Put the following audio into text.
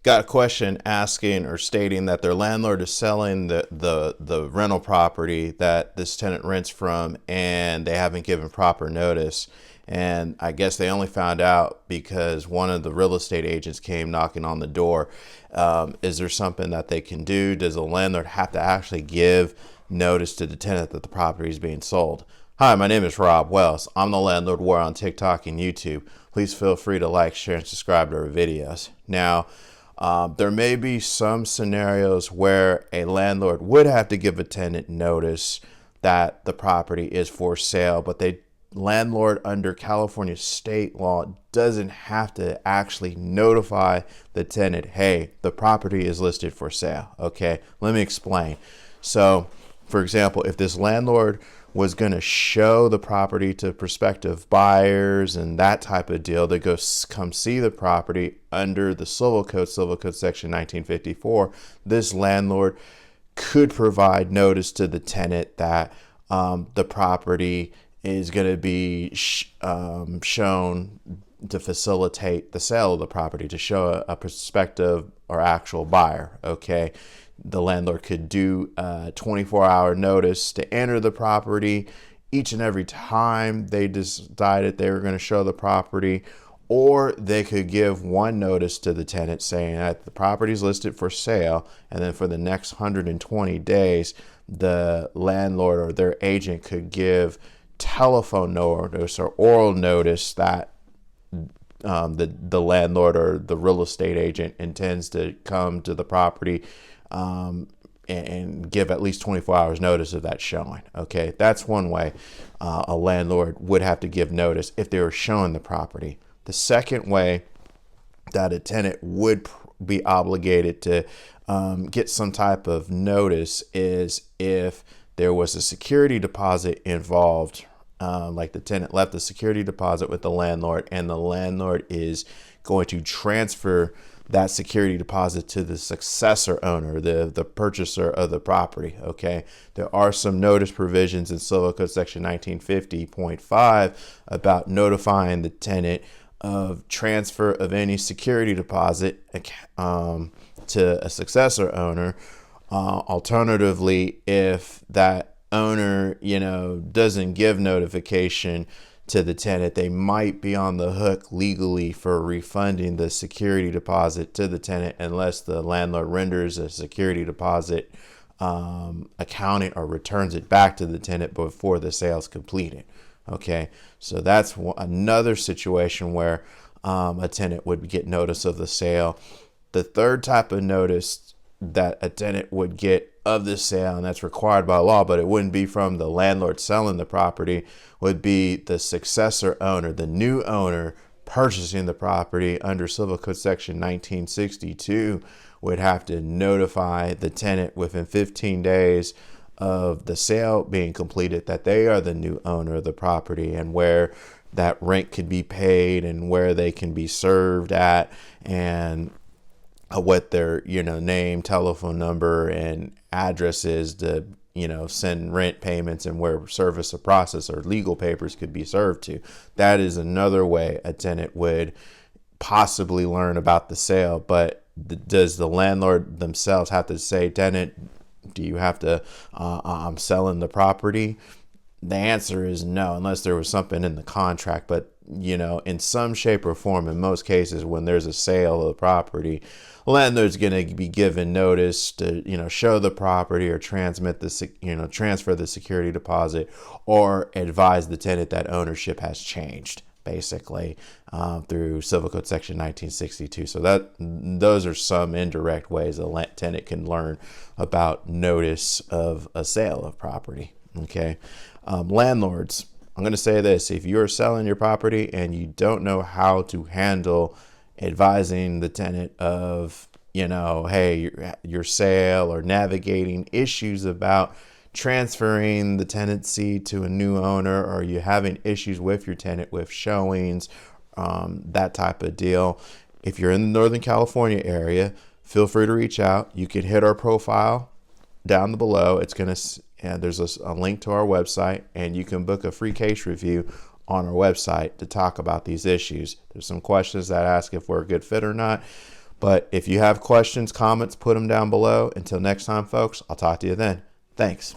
got a question asking or stating that their landlord is selling the rental property that this tenant rents from, and they haven't given proper notice. And I guess they only found out because one of the real estate agents came knocking on the door. Is there something that they can do? Does the landlord have to actually give notice to the tenant that the property is being sold? Hi, my name is Rob Wells. I'm the Landlord War on TikTok and YouTube. Please feel free to like, share, and subscribe to our videos. Now, there may be some scenarios where a landlord would have to give a tenant notice that the property is for sale, but landlord under California state law doesn't have to actually notify the tenant, hey, the property is listed for sale. Okay, let me explain. So, for example, if this landlord was going to show the property to prospective buyers and that type of deal, they come see the property under the Civil Code Section 1954, this landlord could provide notice to the tenant that the property is going to be shown to facilitate the sale of the property, to show a prospective or actual buyer. Okay, the landlord could do a 24-hour notice to enter the property each and every time they decided they were going to show the property, or they could give one notice to the tenant saying that the property is listed for sale, and then for the next 120 days, the landlord or their agent could give telephone notice or oral notice that the landlord or the real estate agent intends to come to the property and give at least 24 hours notice of that showing. Okay, that's one way a landlord would have to give notice if they were showing the property. The second way that a tenant would be obligated to get some type of notice is if there was a security deposit involved. Like the tenant left a security deposit with the landlord, and the landlord is going to transfer that security deposit to the successor owner, the purchaser of the property. Okay, there are some notice provisions in Civil Code Section 1950.5 about notifying the tenant of transfer of any security deposit to a successor owner. Alternatively, if that owner, doesn't give notification to the tenant, they might be on the hook legally for refunding the security deposit to the tenant unless the landlord renders a security deposit accounting or returns it back to the tenant before the sale is completed. Okay, so that's another situation where a tenant would get notice of the sale. The third type of notice that a tenant would get of the sale, and that's required by law, but it wouldn't be from the landlord selling the property, would be the successor owner, the new owner purchasing the property under Civil Code Section 1962 would have to notify the tenant within 15 days of the sale being completed that they are the new owner of the property, and where that rent could be paid and where they can be served at, and what their name, telephone number, and address is to send rent payments, and where service of process or legal papers could be served to. That is another way a tenant would possibly learn about the sale. But does the landlord themselves have to say, tenant, do you have to I'm selling the property? The answer is no, unless there was something in the contract. But in some shape or form, in most cases, when there's a sale of the property, landlord's going to be given notice to show the property or transmit the transfer the security deposit, or advise the tenant that ownership has changed, basically, through Civil Code Section 1962. So those are some indirect ways a tenant can learn about notice of a sale of property. Okay, landlords, I'm going to say this: if you're selling your property and you don't know how to handle advising the tenant of, hey, your sale, or navigating issues about transferring the tenancy to a new owner, or you having issues with your tenant with showings, that type of deal, if you're in the Northern California area, feel free to reach out. You can hit our profile down below. It's going to, there's a link to our website, and you can book a free case review on our website to talk about these issues. There's some questions that ask if we're a good fit or not. But if you have questions, comments, put them down below. Until next time, folks, I'll talk to you then. Thanks.